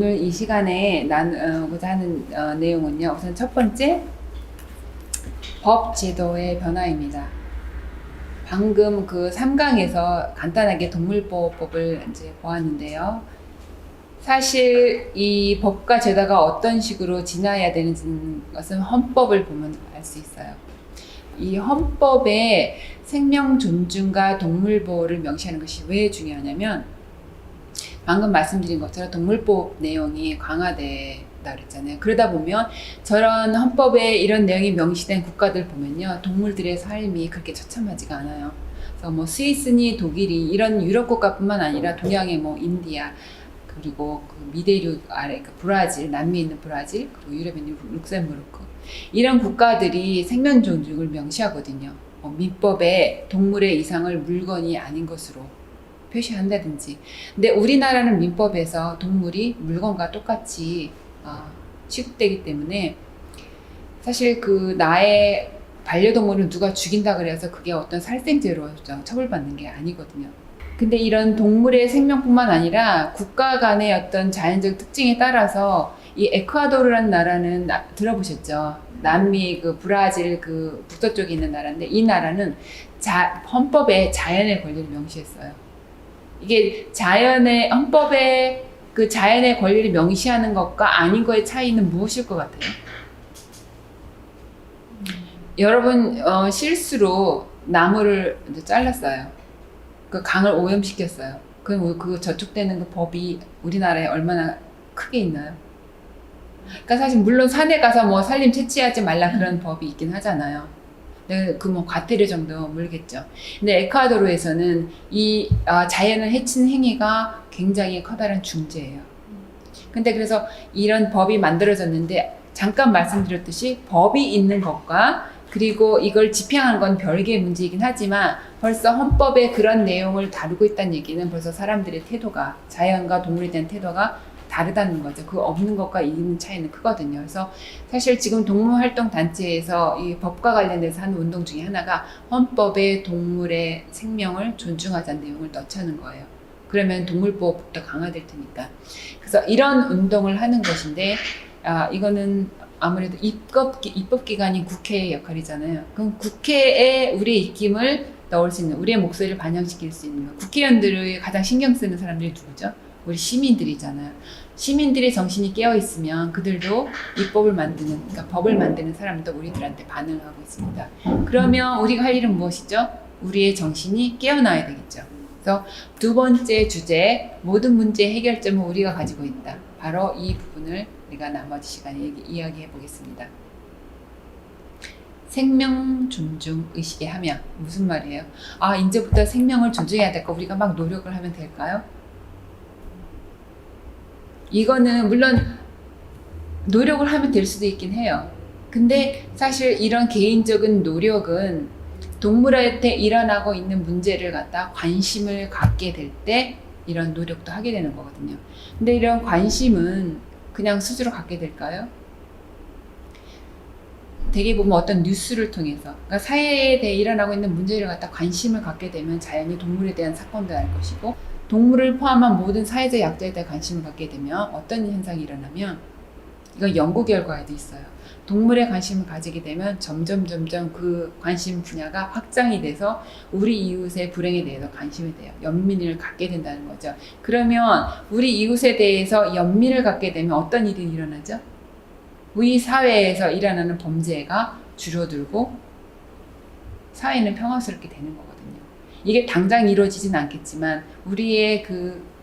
오늘 이 시간에 나누고자 하는 내용은요. 우선 첫 번째, 법 제도의 변화입니다. 방금 그 3강에서 간단하게 동물보호법을 이제 보았는데요. 사실 이 법과 제도가 어떤 식으로 지나야 되는지 것은 헌법을 보면 알 수 있어요. 이 헌법에 생명 존중과 동물 보호를 명시하는 것이 왜 중요하냐면, 방금 말씀드린 것처럼 동물보호 내용이 강화된다 그랬잖아요. 그러다 보면 저런 헌법에 이런 내용이 명시된 국가들 보면요, 동물들의 삶이 그렇게 처참하지가 않아요. 그래서 뭐 스위스니 독일이 이런 유럽 국가뿐만 아니라 동양의 뭐 인디아, 그리고 그 미대륙 아래 그 브라질, 남미에 있는 브라질, 그리고 유럽에 있는 룩셈부르크, 이런 국가들이 생명 존중을 명시하거든요. 민법에 동물의 이상을 물건이 아닌 것으로 표시한다든지. 근데 우리나라는 민법에서 동물이 물건과 똑같이 취급되기 때문에 사실 그 나의 반려동물을 누가 죽인다 그래서 그게 어떤 살생죄로 처벌받는 게 아니거든요. 근데 이런 동물의 생명뿐만 아니라 국가 간의 어떤 자연적 특징에 따라서 이 에콰도르라는 나라는 들어보셨죠? 남미 그 브라질 그 북서쪽에 있는 나라인데, 이 나라는 헌법에 자연의 권리를 명시했어요. 이게 자연의 헌법에 그 자연의 권리를 명시하는 것과 아닌 거의 차이는 무엇일 것 같아요? 여러분 실수로 나무를 잘랐어요. 그 강을 오염시켰어요. 그럼 그 저촉되는 그 법이 우리나라에 얼마나 크게 있나요? 그러니까 사실 물론 산에 가서 뭐 산림 채취하지 말라 그런 법이 있긴 하잖아요. 그 뭐 과태료 정도 물겠죠. 근데 에콰도르에서는 이 자연을 해친 행위가 굉장히 커다란 중죄예요. 근데 그래서 이런 법이 만들어졌는데, 잠깐 말씀드렸듯이 법이 있는 것과 그리고 이걸 집행하는 건 별개의 문제이긴 하지만, 벌써 헌법에 그런 내용을 다루고 있다는 얘기는 벌써 사람들의 태도가, 자연과 동물에 대한 태도가 다르다는 거죠. 그 없는 것과 있는 차이는 크거든요. 그래서 사실 지금 동물활동단체에서 이 법과 관련해서 하는 운동 중에 하나가 헌법에 동물의 생명을 존중하자는 내용을 넣자는 거예요. 그러면 동물보호법도 강화될 테니까. 그래서 이런 운동을 하는 것인데, 이거는 아무래도 입법기관인 국회의 역할이잖아요. 그럼 국회에 우리의 입김을 넣을 수 있는, 우리의 목소리를 반영시킬 수 있는, 국회의원들을 가장 신경 쓰는 사람들이 누구죠? 우리 시민들이잖아요. 시민들의 정신이 깨어있으면 그들도 입법을 만드는, 그러니까 법을 만드는 사람도 우리들한테 반응을 하고 있습니다. 그러면 우리가 할 일은 무엇이죠? 우리의 정신이 깨어나야 되겠죠. 그래서 두 번째 주제, 모든 문제의 해결점은 우리가 가지고 있다. 바로 이 부분을 우리가 나머지 시간에 이야기해 보겠습니다. 생명 존중 의식의 함양. 무슨 말이에요? 이제부터 생명을 존중해야 될까? 우리가 막 노력을 하면 될까요? 이거는 물론 노력을 하면 될 수도 있긴 해요. 근데 사실 이런 개인적인 노력은 동물한테 일어나고 있는 문제를 갖다 관심을 갖게 될 때 이런 노력도 하게 되는 거거든요. 근데 이런 관심은 그냥 스스로 갖게 될까요? 대개 보면 어떤 뉴스를 통해서, 그러니까 사회에 대해 일어나고 있는 문제를 갖다 관심을 갖게 되면 자연히 동물에 대한 사건도 알 것이고, 동물을 포함한 모든 사회적 약자에 대해 관심을 갖게 되면 어떤 현상이 일어나면, 이건 연구 결과에도 있어요. 동물에 관심을 가지게 되면 점점 그 관심 분야가 확장이 돼서 우리 이웃의 불행에 대해서 관심이 돼요. 연민을 갖게 된다는 거죠. 그러면 우리 이웃에 대해서 연민을 갖게 되면 어떤 일이 일어나죠? 우리 사회에서 일어나는 범죄가 줄어들고 사회는 평화스럽게 되는 거거든요. 이게 당장 이루어지진 않겠지만 우리의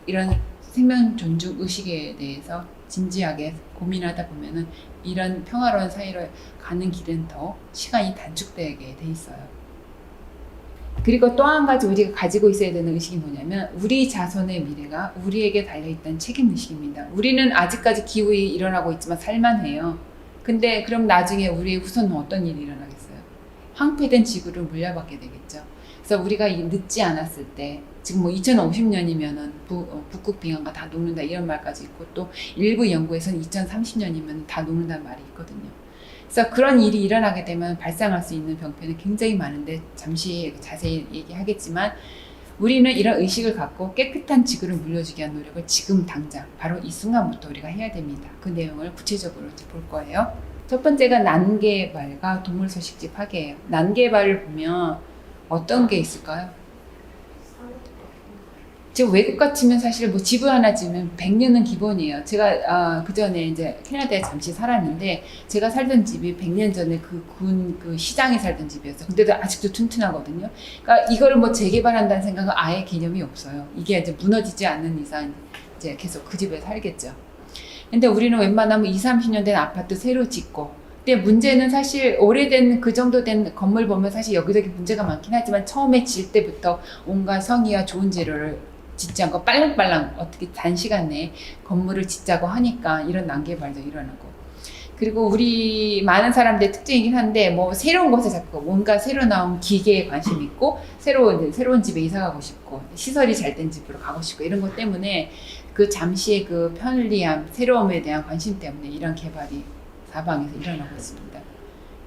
이런 생명 존중 의식에 대해서 진지하게 고민하다 보면은 이런 평화로운 사회로 가는 길은 더 시간이 단축되게 돼 있어요. 그리고 또 한 가지 우리가 가지고 있어야 되는 의식이 뭐냐면, 우리 자손의 미래가 우리에게 달려있다는 책임의식입니다. 우리는 아직까지 기후에 일어나고 있지만 살만해요. 근데 그럼 나중에 우리의 후손은 어떤 일이 일어나겠어요? 황폐된 지구를 물려받게 되겠죠. 그래서 우리가 늦지 않았을 때, 지금 뭐 2050년이면은 북극 빙하가 다 녹는다 이런 말까지 있고, 또 일부 연구에서는 2030년이면 다 녹는다는 말이 있거든요. 그래서 그런 일이 일어나게 되면 발생할 수 있는 병폐는 굉장히 많은데 잠시 자세히 얘기하겠지만, 우리는 이런 의식을 갖고 깨끗한 지구를 물려주기 위한 노력을 지금 당장 바로 이 순간부터 우리가 해야 됩니다. 그 내용을 구체적으로 볼 거예요. 첫 번째가 난개발과 동물 서식지 파괴예요. 난개발을 보면 어떤 게 있을까요? 지금 외국과 치면 사실 뭐 집을 하나 지으면 100년은 기본이에요. 제가 그 전에 이제 캐나다에 잠시 살았는데 제가 살던 집이 100년 전에 그 시장에 살던 집이었어요. 근데도 아직도 튼튼하거든요. 그러니까 이거를 뭐 재개발한다는 생각은 아예 개념이 없어요. 이게 이제 무너지지 않는 이상 이제 계속 그 집에 살겠죠. 근데 우리는 웬만하면 20, 30년 된 아파트 새로 짓고, 근데 문제는 사실 오래된 그 정도 된 건물 보면 사실 여기저기 문제가 많긴 하지만 처음에 질 때부터 온갖 성의와 좋은 재료를 짓지 않고 빨랑빨랑 어떻게 단시간 내에 건물을 짓자고 하니까 이런 난개발도 일어나고, 그리고 우리 많은 사람들의 특징이긴 한데 뭐 새로운 곳에 자꾸 뭔가 새로 나온 기계에 관심 있고 새로운 집에 이사 가고 싶고 시설이 잘 된 집으로 가고 싶고 이런 것 때문에 그 잠시의 그 편리함, 새로움에 대한 관심 때문에 이런 개발이 사방에서 일어나고 있습니다.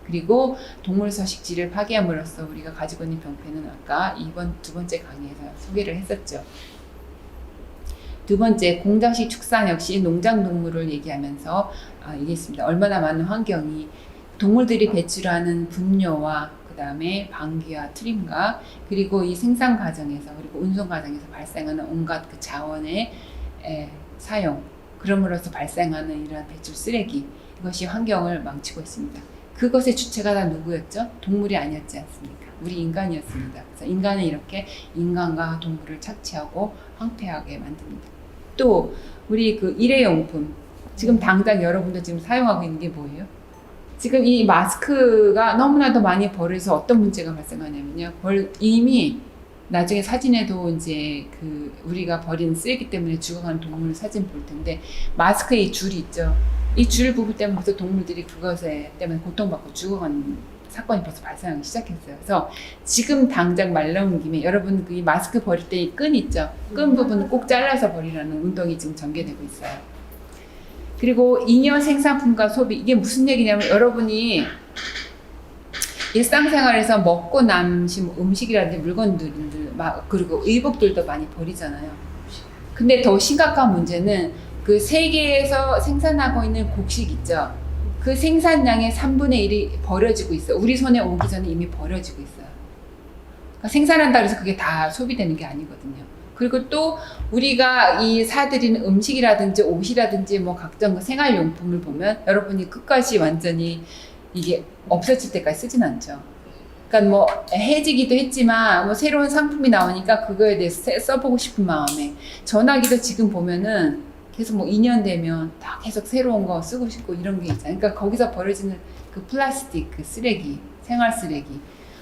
그리고 동물 서식지를 파괴함으로써 우리가 가지고 있는 병폐는 아까 두 번째 강의에서 소개를 했었죠. 두 번째, 공장식 축산 역시 농장 동물을 얘기하면서 얘기했습니다. 얼마나 많은 환경이 동물들이 배출하는 분뇨와 그 다음에 방귀와 트림과 그리고 이 생산 과정에서 그리고 운송 과정에서 발생하는 온갖 그 자원의 사용, 그럼으로써 발생하는 이러한 배출 쓰레기, 이것이 환경을 망치고 있습니다. 그것의 주체가 다 누구였죠? 동물이 아니었지 않습니까? 우리 인간이었습니다. 그래서 인간은 이렇게 인간과 동물을 착취하고 황폐하게 만듭니다. 또 우리 그 일회용품, 지금 당장 여러분도 지금 사용하고 있는 게 뭐예요? 지금 이 마스크가 너무나도 많이 버려서 어떤 문제가 발생하냐면요. 이미 나중에 사진에도 이제 그 우리가 버리는 쓰레기 때문에 죽어가는 동물 사진 볼 텐데 마스크에 이 줄이 있죠. 이 줄 부분 때문에 벌써 동물들이 그것에 때문에 고통받고 죽어가는 사건이 벌써 발생하기 시작했어요. 그래서 지금 당장 말 나온 김에 여러분 그 마스크 버릴 때 이 끈 있죠. 끈 부분을 꼭 잘라서 버리라는 운동이 지금 전개되고 있어요. 그리고 잉여 생산품과 소비, 이게 무슨 얘기냐면 여러분이 일상생활에서 먹고 남신 음식이라든지 물건들 그리고 의복들도 많이 버리잖아요. 근데 더 심각한 문제는 그 세계에서 생산하고 있는 곡식 있죠. 그 생산량의 3분의 1이 버려지고 있어요. 우리 손에 오기 전에 이미 버려지고 있어요. 그러니까 생산한다 그래서 그게 다 소비되는 게 아니거든요. 그리고 또 우리가 이 사들이는 음식이라든지 옷이라든지 뭐 각종 생활용품을 보면 여러분이 끝까지 완전히 이게 없어질 때까지 쓰진 않죠. 그러니까 뭐 해지기도 했지만 뭐 새로운 상품이 나오니까 그거에 대해서 써보고 싶은 마음에, 전화기도 지금 보면은 계속 뭐 2년 되면 다 계속 새로운 거 쓰고 싶고 이런 게 있잖아요. 그러니까 거기서 버려지는 그 플라스틱, 그 쓰레기, 생활 쓰레기,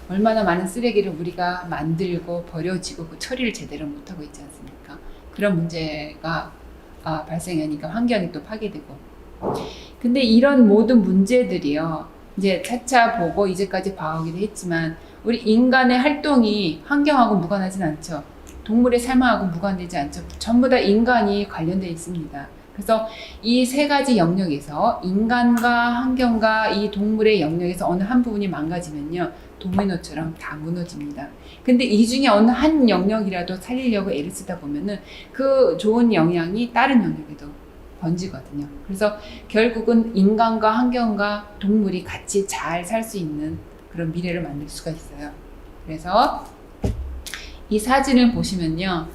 얼마나 많은 쓰레기를 우리가 만들고 버려지고 그 처리를 제대로 못하고 있지 않습니까? 그런 문제가 발생하니까 환경이 또 파괴되고. 근데 이런 모든 문제들이요, 이제 차차 보고 이제까지 봐오기도 했지만 우리 인간의 활동이 환경하고 무관하진 않죠. 동물의 삶하고 무관되지 않죠. 전부 다 인간이 관련되어 있습니다. 그래서 이 세 가지 영역에서 인간과 환경과 이 동물의 영역에서 어느 한 부분이 망가지면요, 도미노처럼 다 무너집니다. 근데 이 중에 어느 한 영역이라도 살리려고 애를 쓰다 보면은 그 좋은 영향이 다른 영역에도 번지거든요. 그래서 결국은 인간과 환경과 동물이 같이 잘 살 수 있는 그런 미래를 만들 수가 있어요. 그래서 이 사진을 보시면요,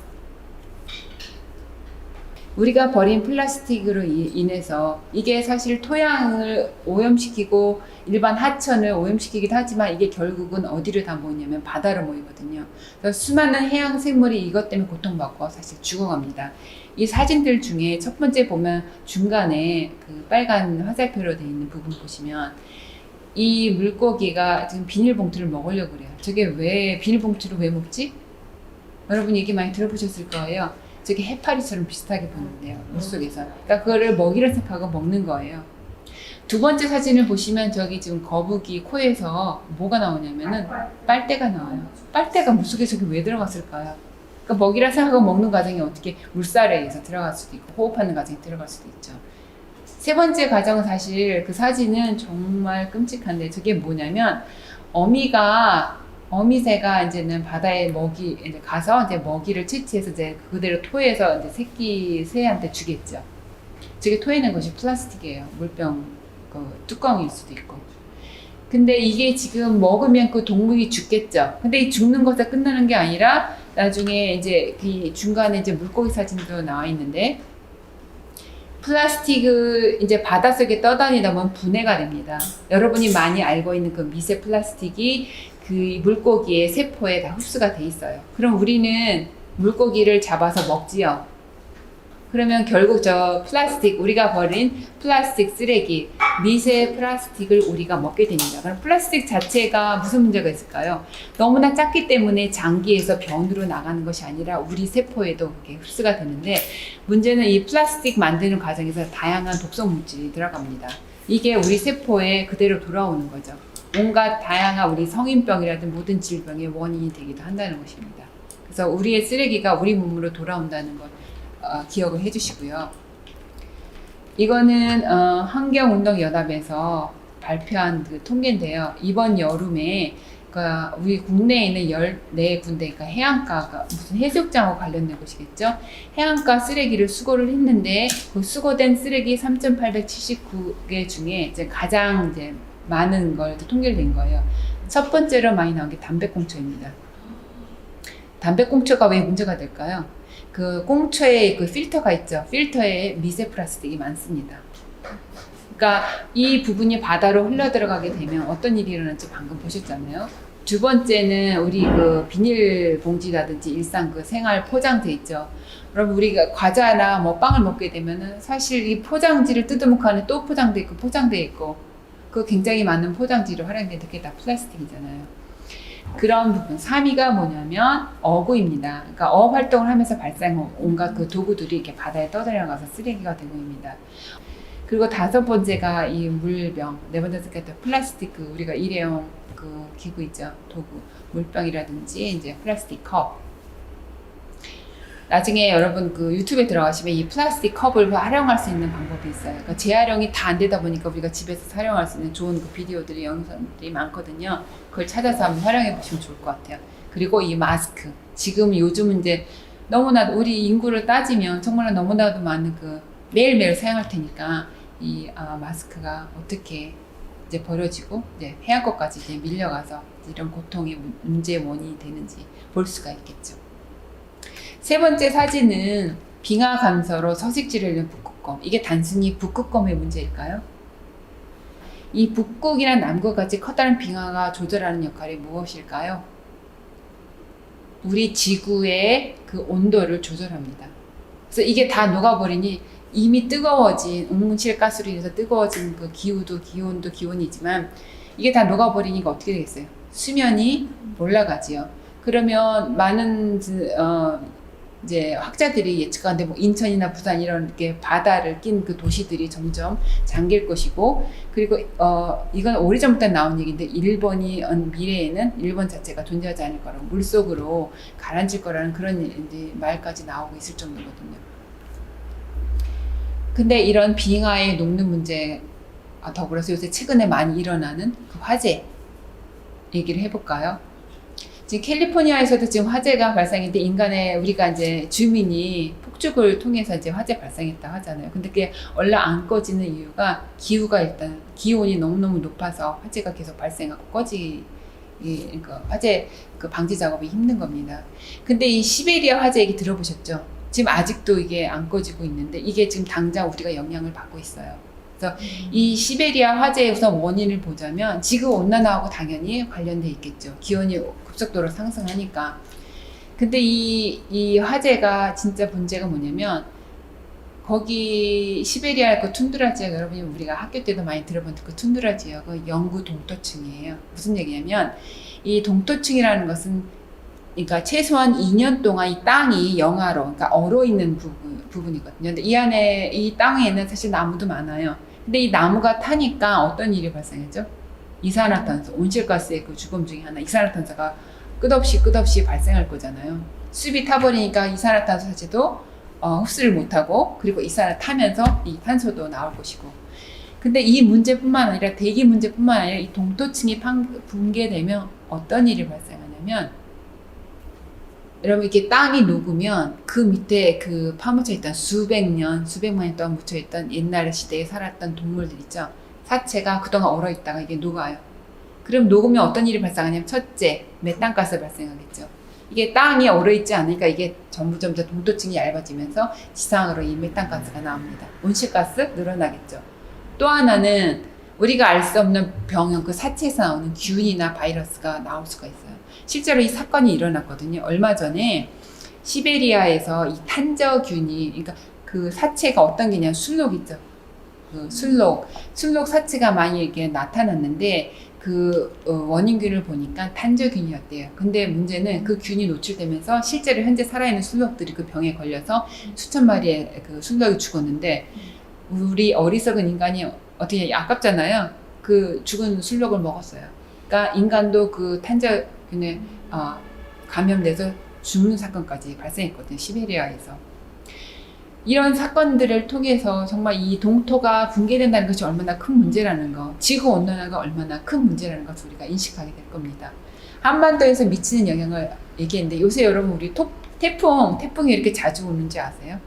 우리가 버린 플라스틱으로 인해서 이게 사실 토양을 오염시키고 일반 하천을 오염시키기도 하지만 이게 결국은 어디를 다 모이냐면 바다로 모이거든요. 그래서 수많은 해양 생물이 이것 때문에 고통받고 사실 죽어갑니다. 이 사진들 중에 첫 번째 보면 중간에 그 빨간 화살표로 되어 있는 부분 보시면 이 물고기가 지금 비닐봉투를 먹으려고 그래요. 저게 왜 비닐봉투를 왜 먹지? 여러분 얘기 많이 들어보셨을 거예요. 저게 해파리처럼 비슷하게 보는데요, 물속에서. 그러니까 그거를 먹이를 생각하고 먹는 거예요. 두 번째 사진을 보시면 저기 지금 거북이 코에서 뭐가 나오냐면은 빨대가 나와요. 빨대가 물속에 저기 왜 들어갔을까요? 그러니까 먹이라 생각하고 먹는 과정이 어떻게 물살에 의해서 들어갈 수도 있고 호흡하는 과정에 들어갈 수도 있죠. 세 번째 과정은 사실 그 사진은 정말 끔찍한데 저게 뭐냐면 어미가 어미새가 이제는 바다에 이제 가서 이제 먹이를 채취해서 이제 그대로 토해서 이제 새끼 새한테 주겠죠. 저게 토해낸 것이 플라스틱이에요. 물병 그 뚜껑일 수도 있고. 근데 이게 지금 먹으면 그 동물이 죽겠죠. 근데 이 죽는 것에 끝나는 게 아니라 나중에 이제 그 중간에 이제 물고기 사진도 나와 있는데 플라스틱을 이제 바닷속에 떠다니다 보면 분해가 됩니다. 여러분이 많이 알고 있는 그 미세 플라스틱이 그 물고기의 세포에 다 흡수가 돼 있어요. 그럼 우리는 물고기를 잡아서 먹지요. 그러면 결국 저 플라스틱, 우리가 버린 플라스틱 쓰레기, 미세 플라스틱을 우리가 먹게 됩니다. 그럼 플라스틱 자체가 무슨 문제가 있을까요? 너무나 작기 때문에 장기에서 변으로 나가는 것이 아니라 우리 세포에도 그게 흡수가 되는데, 문제는 이 플라스틱 만드는 과정에서 다양한 독성 물질이 들어갑니다. 이게 우리 세포에 그대로 돌아오는 거죠. 온갖 다양한 우리 성인병이라든 모든 질병의 원인이 되기도 한다는 것입니다. 그래서 우리의 쓰레기가 우리 몸으로 돌아온다는 것 기억을 해주시고요. 이거는 환경운동연합에서 발표한 그 통계인데요. 이번 여름에 우리 국내에 있는 14군데, 그러니까 해안가가 무슨 해수욕장하고 관련된 곳이겠죠. 해안가 쓰레기를 수거를 했는데 그 수거된 쓰레기 3,879개 중에 이제 가장 이제 많은 걸 통계를 낸 거예요. 첫 번째로 많이 나온 게 담배꽁초입니다. 담배꽁초가 왜 문제가 될까요? 그 꽁초에 그 필터가 있죠. 필터에 미세 플라스틱이 많습니다. 그러니까 이 부분이 바다로 흘러 들어가게 되면 어떤 일이 일어날지 방금 보셨잖아요. 두 번째는 우리 그 비닐 봉지라든지 일상 그 생활 포장재 있죠. 여러분, 우리가 과자나 뭐 빵을 먹게 되면은 사실 이 포장지를 뜯어먹고 안에 또 포장돼 있고 포장돼 있고, 그 굉장히 많은 포장지로 활용되는 게 다 플라스틱이잖아요. 그런 부분. 3위가 뭐냐면 어구입니다. 그러니까 어업 활동을 하면서 발생한 온갖 그 도구들이 이렇게 바다에 떠들어가서 쓰레기가 되고입니다. 그리고 5번째가 이 물병, 4번째가 플라스틱, 그 우리가 일회용 그 기구 있죠. 도구, 물병이라든지 이제 플라스틱 컵. 나중에 여러분 그 유튜브에 들어가시면 이 플라스틱 컵을 활용할 수 있는 방법이 있어요. 그러니까 재활용이 다 안 되다 보니까 우리가 집에서 사용할 수 있는 좋은 그 비디오들이, 영상들이 많거든요. 그걸 찾아서 한번 활용해 보시면 좋을 것 같아요. 그리고 이 마스크. 지금 요즘은 이제 너무나 우리 인구를 따지면 정말 너무나도 많은 그 매일매일 사용할 테니까 이 마스크가 어떻게 이제 버려지고 이제 해안가까지 이제 밀려가서 이런 고통의 문제의 원인이 되는지 볼 수가 있겠죠. 세 번째 사진은 빙하 감소로 서식지를 잃는 북극곰. 이게 단순히 북극곰의 문제일까요? 이 북극이나 남극 같이 커다란 빙하가 조절하는 역할이 무엇일까요? 우리 지구의 그 온도를 조절합니다. 그래서 이게 다 녹아버리니 이미 뜨거워진 온실가스로 인해서 뜨거워진 그 기온도 기온이지만 이게 다 녹아버리니까 어떻게 되겠어요? 수면이 올라가지요. 그러면 많은 이제 학자들이 예측하는데 뭐 인천이나 부산 이런 게 바다를 낀 그 도시들이 점점 잠길 것이고, 그리고 이건 오래전부터 나온 얘기인데 일본이 미래에는 일본 자체가 존재하지 않을 거라고, 물속으로 가라앉을 거라는 그런 이제 말까지 나오고 있을 정도거든요. 근데 이런 빙하의 녹는 문제 더불어서 요새 최근에 많이 일어나는 그 화재 얘기를 해볼까요? 지금 캘리포니아에서도 지금 화재가 발생했는데 인간의 우리가 이제 주민이 폭죽을 통해서 이제 화재 발생했다 하잖아요. 근데 그게 얼른 안 꺼지는 이유가 기후가 일단 기온이 너무너무 높아서 화재가 계속 발생하고 그러니까 화재 그 방지 작업이 힘든 겁니다. 근데 이 시베리아 화재 얘기 들어보셨죠? 지금 아직도 이게 안 꺼지고 있는데 이게 지금 당장 우리가 영향을 받고 있어요. 그래서 이 시베리아 화재의 우선 원인을 보자면 지구 온난화하고 당연히 관련돼 있겠죠. 기온이 급속도로 상승하니까. 근데 이 화재가 진짜 문제가 뭐냐면 거기 시베리아 그 툰드라 지역, 여러분이 우리가 학교 때도 많이 들어본 그 툰드라 지역은 영구 동토층이에요. 무슨 얘기냐면 이 동토층이라는 것은 그러니까 최소한 2년 동안 이 땅이 영하로, 그러니까 얼어 있는 부분이거든요. 근데 이 안에 이 땅에는 사실 나무도 많아요. 근데 이 나무가 타니까 어떤 일이 발생했죠? 이산화탄소, 온실가스의 그 주범 중에 하나, 이산화탄소가 끝없이 발생할 거잖아요. 숲이 타버리니까 이산화탄소 자체도 흡수를 못하고, 그리고 이산화 타면서 이 탄소도 나올 것이고. 근데 이 문제뿐만 아니라 대기 문제뿐만 아니라 이 동토층이 붕괴되면 어떤 일이 발생하냐면 여러분 이렇게 땅이 녹으면 그 밑에 그 파묻혀 있던 수백만 년 동안 묻혀 있던 옛날 시대에 살았던 동물들 있죠. 사체가 그동안 얼어 있다가 이게 녹아요. 그럼 녹으면 어떤 일이 발생하냐면 첫째, 메탄가스 발생하겠죠. 이게 땅이 얼어 있지 않으니까 이게 점점 동토층이 얇아지면서 지상으로 이 메탄가스가 나옵니다. 온실가스 늘어나겠죠. 또 하나는 우리가 알 수 없는 병형, 그 사체에서 나오는 균이나 바이러스가 나올 수가 있어요. 실제로 이 사건이 일어났거든요. 얼마 전에 시베리아에서 이 탄저균이, 그러니까 그 사체가 어떤 게냐, 술록 있죠. 그 술록 사체가 많이 이렇게 나타났는데 그 원인균을 보니까 탄저균이었대요. 근데 문제는 그 균이 노출되면서 실제로 현재 살아있는 술록들이 그 병에 걸려서 수천 마리의 그 술록이 죽었는데 우리 어리석은 인간이 어떻게 아깝잖아요. 그 죽은 술록을 먹었어요. 그러니까 인간도 그 탄저균에 감염돼서 죽는 사건까지 발생했거든요. 시베리아에서. 이런 사건들을 통해서 정말 이 동토가 붕괴된다는 것이 얼마나 큰 문제라는 거, 지구온난화가 얼마나 큰 문제라는 것을 우리가 인식하게 될 겁니다. 한반도에서 미치는 영향을 얘기했는데 요새 여러분 우리 태풍이 이렇게 자주 오는지 아세요?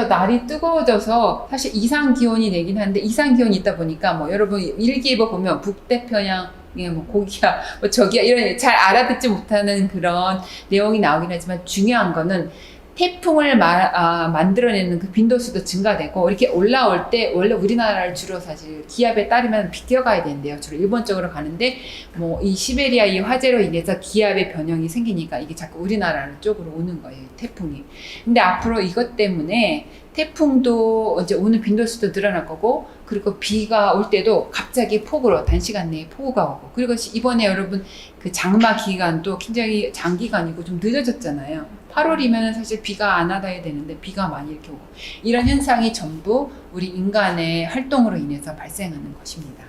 날이 뜨거워져서 사실 이상 기온이 되긴 하는데 이상 기온이 있다 보니까 뭐 여러분 일기예보 보면 북태평양 뭐 고기야 뭐 저기야 이런 잘 알아듣지 못하는 그런 내용이 나오긴 하지만 중요한 거는 태풍을 만들어내는 그 빈도수도 증가되고 이렇게 올라올 때 원래 우리나라를 주로 사실 기압에 따르면 비껴가야 된대요. 주로 일본 쪽으로 가는데 뭐 이 시베리아 이 화재로 인해서 기압의 변형이 생기니까 이게 자꾸 우리나라 쪽으로 오는 거예요. 태풍이. 근데 앞으로 이것 때문에 태풍도 이제 오는 빈도수도 늘어날 거고 그리고 비가 올 때도 갑자기 폭우로 단시간 내에 폭우가 오고 그리고 이번에 여러분 그 장마 기간도 굉장히 장기간이고 좀 늦어졌잖아요. 8월이면 사실 비가 안 와야 되는데 비가 많이 이렇게 오고 이런 현상이 전부 우리 인간의 활동으로 인해서 발생하는 것입니다.